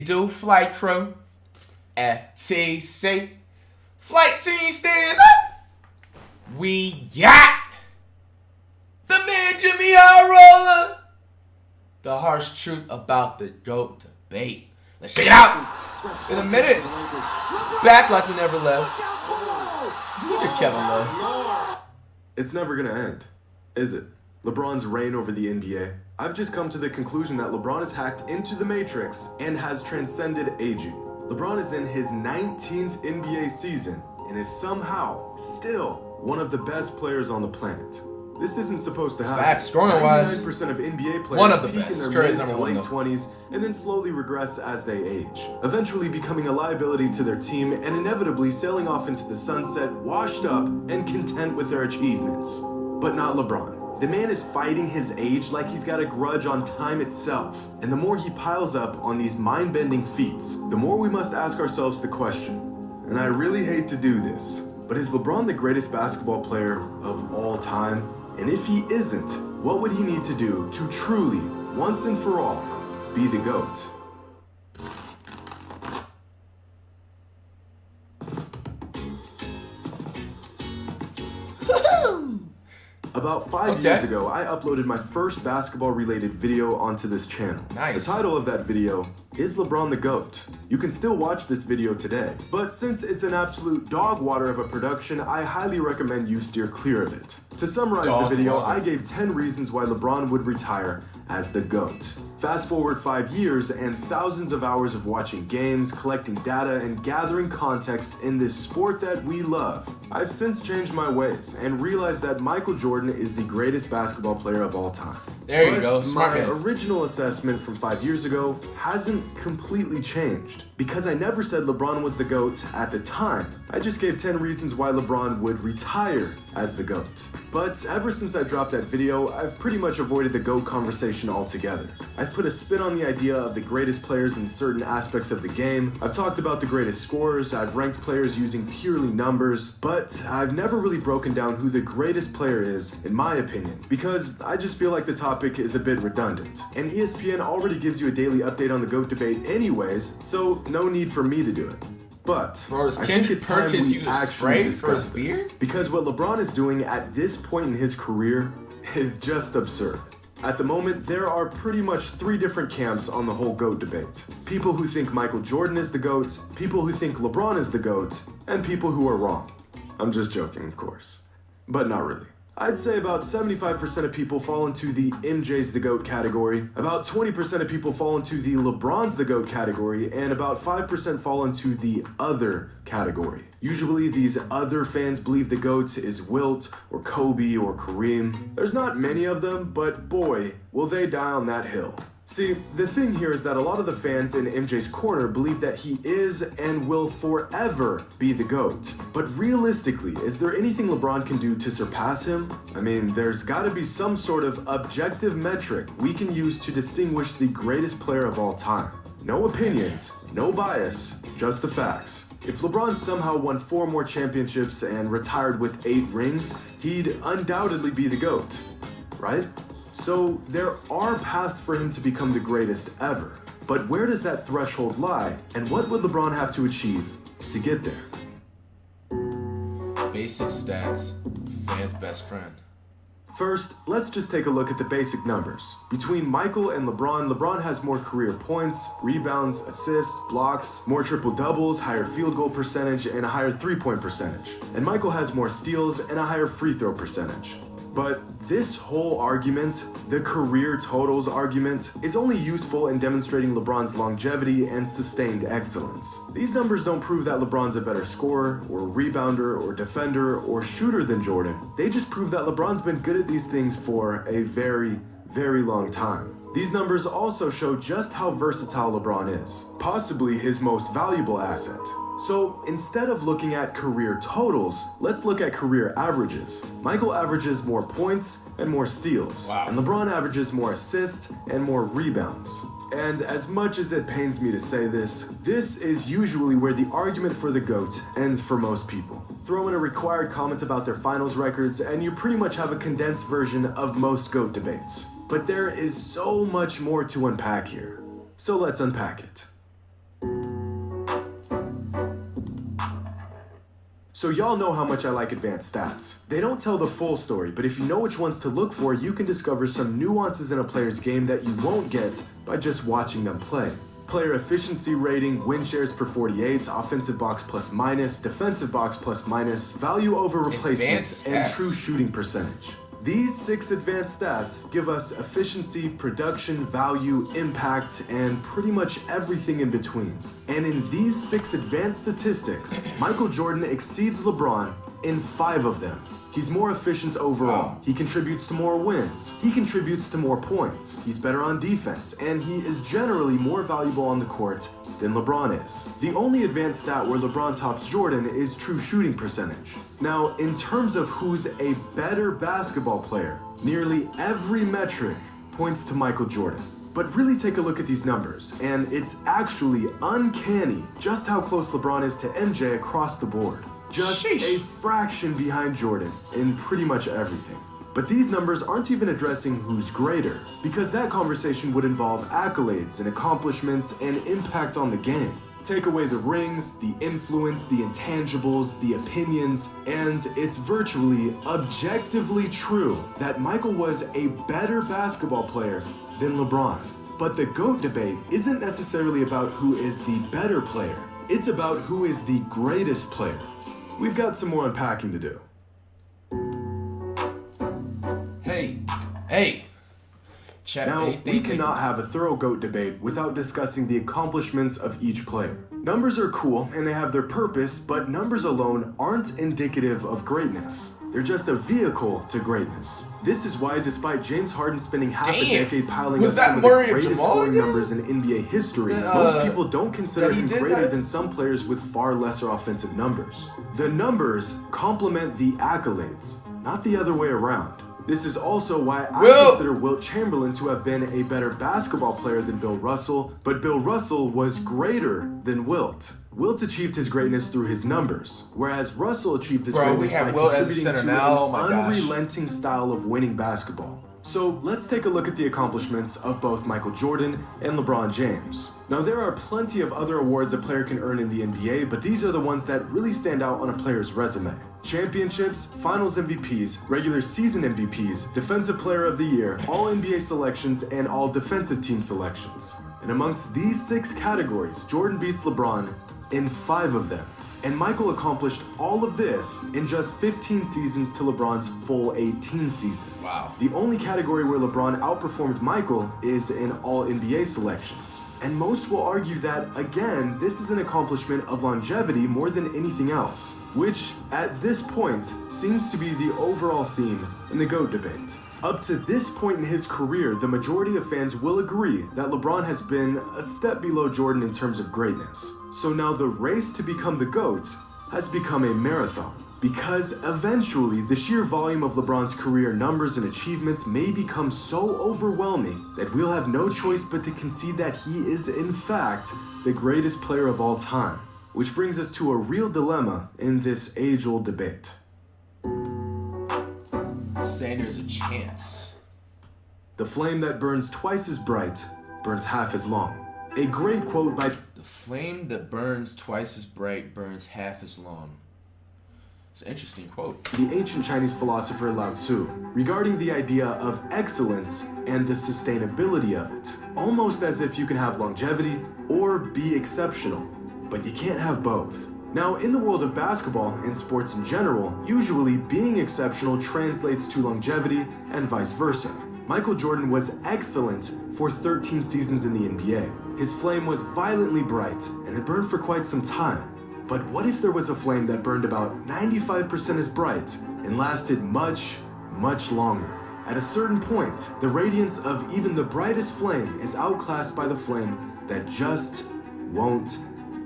Do flight crew, FTC, flight team stand up. We got the man Jimmy Roller. The harsh truth about the GOAT debate. Let's check it out in a minute. Back like we never left. Look at Kevin Love. It's never gonna end, is it? LeBron's reign over the NBA. I've just come to the conclusion that LeBron has hacked into the Matrix and has transcended aging. LeBron is in his 19th NBA season and is somehow still one of the best players on the planet. This isn't supposed to happen. Facts, scoring-wise, 99% of NBA players one of the peak best. in their Curry's mid to number one, late though. 20s and then slowly regress as they age, eventually becoming a liability to their team and inevitably sailing off into the sunset, washed up and content with their achievements. But not LeBron. The man is fighting his age like he's got a grudge on time itself. And the more he piles up on these mind-bending feats, the more we must ask ourselves the question. And I really hate to do this, but is LeBron the greatest basketball player of all time? And if he isn't, what would he need to do to truly, once and for all, be the GOAT? About 5 years ago, I uploaded my first basketball-related video onto this channel. Nice. The title of that video is LeBron the GOAT. You can still watch this video today, but since it's an absolute dog water of a production, I highly recommend you steer clear of it. To summarize the video, I gave 10 reasons why LeBron would retire as the GOAT. Fast forward 5 years and thousands of hours of watching games, collecting data, and gathering context in this sport that we love. I've since changed my ways and realized that Michael Jordan is the greatest basketball player of all time. There you go, smart my man. original assessment from 5 years ago hasn't completely changed. Because I never said LeBron was the GOAT at the time. I just gave 10 reasons why LeBron would retire as the GOAT. But ever since I dropped that video, I've pretty much avoided the GOAT conversation altogether. I've put a spin on the idea of the greatest players in certain aspects of the game. I've talked about the greatest scorers, I've ranked players using purely numbers, but I've never really broken down who the greatest player is, in my opinion, because I just feel like the topic is a bit redundant. And ESPN already gives you a daily update on the GOAT debate anyways, so no need for me to do it. But Bro, does I think Kendrick it's time Perkins we use a actually spray for discuss his this. beard? Because what LeBron is doing at this point in his career is just absurd. At the moment, there are pretty much 3 different camps on the whole GOAT debate. People who think Michael Jordan is the GOAT, people who think LeBron is the GOAT, and people who are wrong. I'm just joking, of course. But not really. I'd say about 75% of people fall into the MJ's the GOAT category, about 20% of people fall into the LeBron's the GOAT category, and about 5% fall into the other category. Usually these other fans believe the GOAT is Wilt or Kobe or Kareem. There's not many of them, but boy, will they die on that hill. See, the thing here is that a lot of the fans in MJ's corner believe that he is and will forever be the GOAT. But realistically, is there anything LeBron can do to surpass him? I mean, there's gotta be some sort of objective metric we can use to distinguish the greatest player of all time. No opinions, no bias, just the facts. If LeBron somehow won 4 more championships and retired with 8 rings, he'd undoubtedly be the GOAT, right? So there are paths for him to become the greatest ever. But where does that threshold lie, and what would LeBron have to achieve to get there? Basic stats, fan's best friend. First, let's just take a look at the basic numbers. Between Michael and LeBron, LeBron has more career points, rebounds, assists, blocks, more triple doubles, higher field goal percentage, and a higher 3-point percentage. And Michael has more steals and a higher free throw percentage. But this whole argument, the career totals argument, is only useful in demonstrating LeBron's longevity and sustained excellence. These numbers don't prove that LeBron's a better scorer, or rebounder, or defender, or shooter than Jordan. They just prove that LeBron's been good at these things for a very, very long time. These numbers also show just how versatile LeBron is, possibly his most valuable asset. So instead of looking at career totals, let's look at career averages. Michael averages more points and more steals, and LeBron averages more assists and more rebounds. And as much as it pains me to say this, this is usually where the argument for the GOAT ends for most people. Throw in a required comment about their finals records and you pretty much have a condensed version of most GOAT debates. But there is so much more to unpack here. So let's unpack it. So y'all know how much I like advanced stats. They don't tell the full story, but if you know which ones to look for, you can discover some nuances in a player's game that you won't get by just watching them play. Player efficiency rating, win shares per 48, offensive box plus minus, defensive box plus minus, value over replacements, and true shooting percentage. These 6 advanced stats give us efficiency, production, value, impact, and pretty much everything in between. And in these 6 advanced statistics, Michael Jordan exceeds LeBron in 5 of them. He's more efficient overall. He contributes to more wins. He contributes to more points. He's better on defense, and he is generally more valuable on the court than LeBron is. The only advanced stat where LeBron tops Jordan is true shooting percentage. Now, in terms of who's a better basketball player, nearly every metric points to Michael Jordan. But really take a look at these numbers, and it's actually uncanny just how close LeBron is to MJ across the board. Just a fraction behind Jordan in pretty much everything. But these numbers aren't even addressing who's greater, because that conversation would involve accolades and accomplishments and impact on the game. Take away the rings, the influence, the intangibles, the opinions, and it's virtually objectively true that Michael was a better basketball player than LeBron. But the GOAT debate isn't necessarily about who is the better player. It's about who is the greatest player. We've got some more unpacking to do. Hey. Chat, now, we cannot have a thorough GOAT debate without discussing the accomplishments of each player. Numbers are cool and they have their purpose, but numbers alone aren't indicative of greatness. They're just a vehicle to greatness. This is why, despite James Harden spending half a decade piling up some of the greatest scoring numbers in NBA history, most people don't consider him greater than some players with far lesser offensive numbers. The numbers complement the accolades, not the other way around. This is also why I consider Wilt Chamberlain to have been a better basketball player than Bill Russell, but Bill Russell was greater than Wilt. Wilt achieved his greatness through his numbers, whereas Russell achieved his greatness by contributing to an unrelenting style of winning basketball. So let's take a look at the accomplishments of both Michael Jordan and LeBron James. Now, there are plenty of other awards a player can earn in the NBA, but these are the ones that really stand out on a player's resume. Championships, Finals MVPs, regular season MVPs, Defensive Player of the Year, All-NBA selections, and All-Defensive Team selections. And amongst these 6 categories, Jordan beats LeBron in 5 of them. And Michael accomplished all of this in just 15 seasons to LeBron's full 18 seasons. Wow. The only category where LeBron outperformed Michael is in All-NBA selections. And most will argue that, again, this is an accomplishment of longevity more than anything else, which, at this point, seems to be the overall theme in the GOAT debate. Up to this point in his career, the majority of fans will agree that LeBron has been a step below Jordan in terms of greatness. So now the race to become the GOAT has become a marathon, because eventually the sheer volume of LeBron's career numbers and achievements may become so overwhelming that we'll have no choice but to concede that he is in fact the greatest player of all time. Which brings us to a real dilemma in this age-old debate. Saying there's a chance. The flame that burns twice as bright burns half as long. A great quote by The flame that burns twice as bright burns half as long. It's an interesting quote. The ancient Chinese philosopher Lao Tzu regarding the idea of excellence and the sustainability of it. Almost as if you can have longevity or be exceptional, but you can't have both. Now, in the world of basketball and sports in general, usually being exceptional translates to longevity and vice versa. Michael Jordan was excellent for 13 seasons in the NBA. His flame was violently bright and it burned for quite some time. But what if there was a flame that burned about 95% as bright and lasted much, much longer? At a certain point, the radiance of even the brightest flame is outclassed by the flame that just won't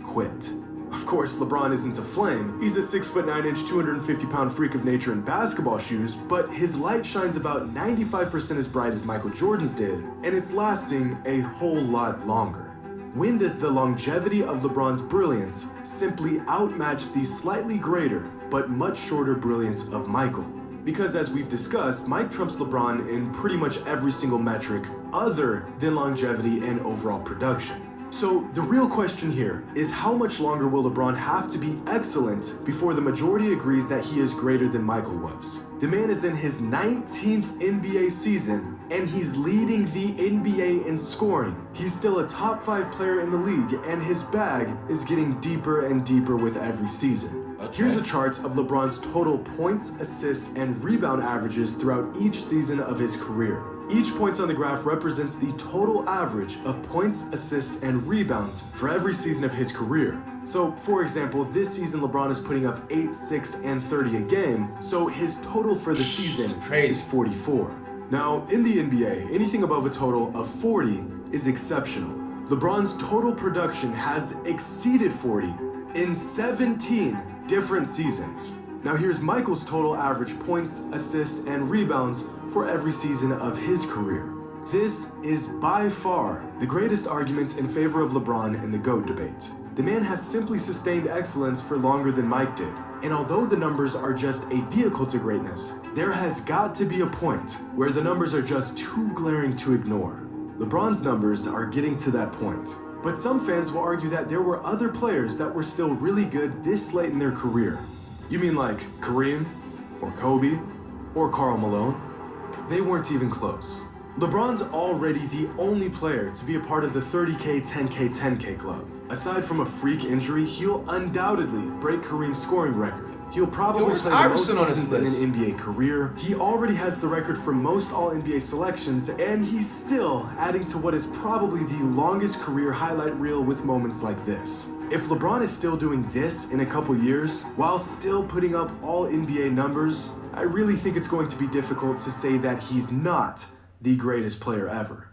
quit. Of course, LeBron isn't a flame. He's a 6'9", 250-pound freak of nature in basketball shoes, but his light shines about 95% as bright as Michael Jordan's did, and it's lasting a whole lot longer. When does the longevity of LeBron's brilliance simply outmatch the slightly greater but much shorter brilliance of Michael? Because as we've discussed, Mike trumps LeBron in pretty much every single metric other than longevity and overall production. So the real question here is how much longer will LeBron have to be excellent before the majority agrees that he is greater than Michael was? The man is in his 19th NBA season and he's leading the NBA in scoring. He's still a top 5 player in the league and his bag is getting deeper and deeper with every season. Okay. Here's a chart of LeBron's total points, assists, and rebound averages throughout each season of his career. Each point on the graph represents the total average of points, assists, and rebounds for every season of his career. So, for example, this season LeBron is putting up 8, 6, and 30 a game, so his total for the season is 44. Now, in the NBA, anything above a total of 40 is exceptional. LeBron's total production has exceeded 40 in 17 different seasons. Now here's Michael's total average points, assists, and rebounds for every season of his career. This is by far the greatest argument in favor of LeBron in the GOAT debate. The man has simply sustained excellence for longer than Mike did. And although the numbers are just a vehicle to greatness, there has got to be a point where the numbers are just too glaring to ignore. LeBron's numbers are getting to that point. But some fans will argue that there were other players that were still really good this late in their career. You mean like Kareem, or Kobe, or Karl Malone? They weren't even close. LeBron's already the only player to be a part of the 30K, 10K, 10K club. Aside from a freak injury, he'll undoubtedly break Kareem's scoring record. He'll probably play the most seasons in an NBA career. He already has the record for most All-NBA selections, and he's still adding to what is probably the longest career highlight reel with moments like this. If LeBron is still doing this in a couple years, while still putting up All-NBA numbers, I really think it's going to be difficult to say that he's not the greatest player ever.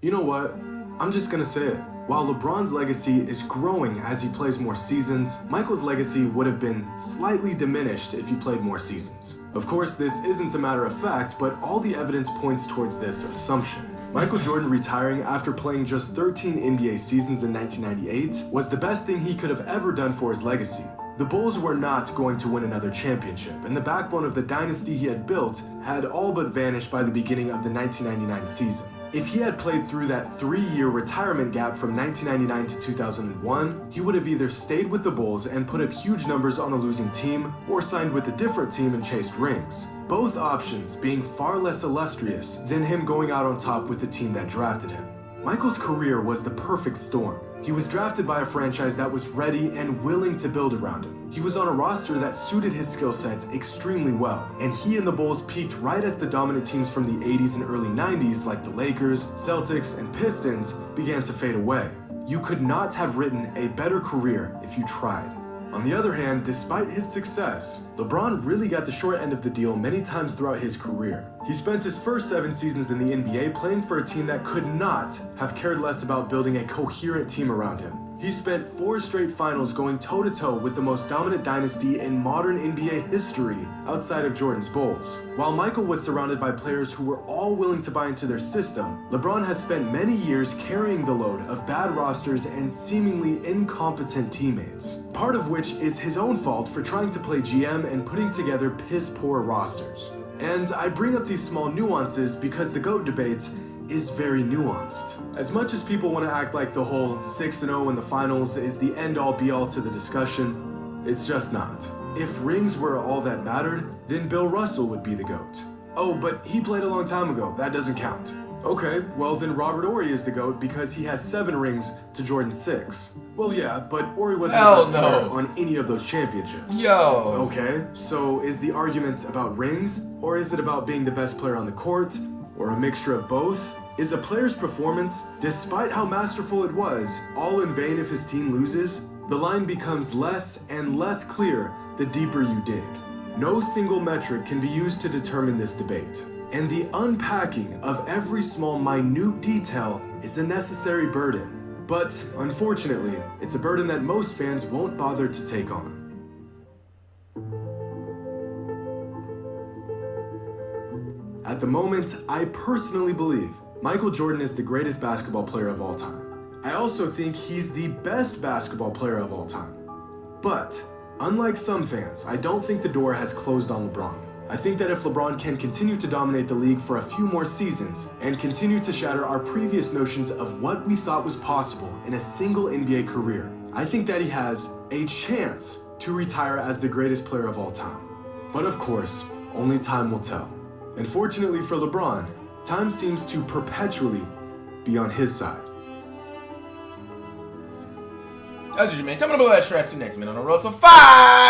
You know what? I'm just gonna say it. While LeBron's legacy is growing as he plays more seasons, Michael's legacy would have been slightly diminished if he played more seasons. Of course, this isn't a matter of fact, but all the evidence points towards this assumption. Michael Jordan retiring after playing just 13 NBA seasons in 1998 was the best thing he could have ever done for his legacy. The Bulls were not going to win another championship, and the backbone of the dynasty he had built had all but vanished by the beginning of the 1999 season. If he had played through that 3-year retirement gap from 1999 to 2001, he would have either stayed with the Bulls and put up huge numbers on a losing team, or signed with a different team and chased rings. Both options being far less illustrious than him going out on top with the team that drafted him. Michael's career was the perfect storm. He was drafted by a franchise that was ready and willing to build around him. He was on a roster that suited his skill sets extremely well, and he and the Bulls peaked right as the dominant teams from the 80s and early 90s like the Lakers, Celtics, and Pistons began to fade away. You could not have written a better career if you tried. On the other hand, despite his success, LeBron really got the short end of the deal many times throughout his career. He spent his first 7 seasons in the NBA playing for a team that could not have cared less about building a coherent team around him. He spent 4 straight finals going toe-to-toe with the most dominant dynasty in modern NBA history outside of Jordan's Bulls. While Michael was surrounded by players who were all willing to buy into their system, LeBron has spent many years carrying the load of bad rosters and seemingly incompetent teammates. Part of which is his own fault for trying to play GM and putting together piss-poor rosters. And I bring up these small nuances because the GOAT debate is very nuanced. As much as people want to act like the whole 6-0 in the finals is the end-all be-all to the discussion, it's just not. If rings were all that mattered, then Bill Russell would be the GOAT. Oh, but he played a long time ago, that doesn't count. Okay, well then Robert Horry is the GOAT because he has 7 rings to Jordan's 6. Well yeah, but Horry wasn't the best player on any of those championships. Yo! Okay, so is the argument about rings, or is it about being the best player on the court, or a mixture of both? Is a player's performance, despite how masterful it was, all in vain if his team loses? The line becomes less and less clear the deeper you dig. No single metric can be used to determine this debate, and the unpacking of every small minute detail is a necessary burden. But unfortunately, it's a burden that most fans won't bother to take on. At the moment, I personally believe Michael Jordan is the greatest basketball player of all time. I also think he's the best basketball player of all time. But, unlike some fans, I don't think the door has closed on LeBron. I think that if LeBron can continue to dominate the league for a few more seasons and continue to shatter our previous notions of what we thought was possible in a single NBA career, I think that he has a chance to retire as the greatest player of all time. But of course, only time will tell. And fortunately for LeBron, time seems to perpetually be on his side. That's what you mean. Coming up below that stress, see you next minute on the road to 5.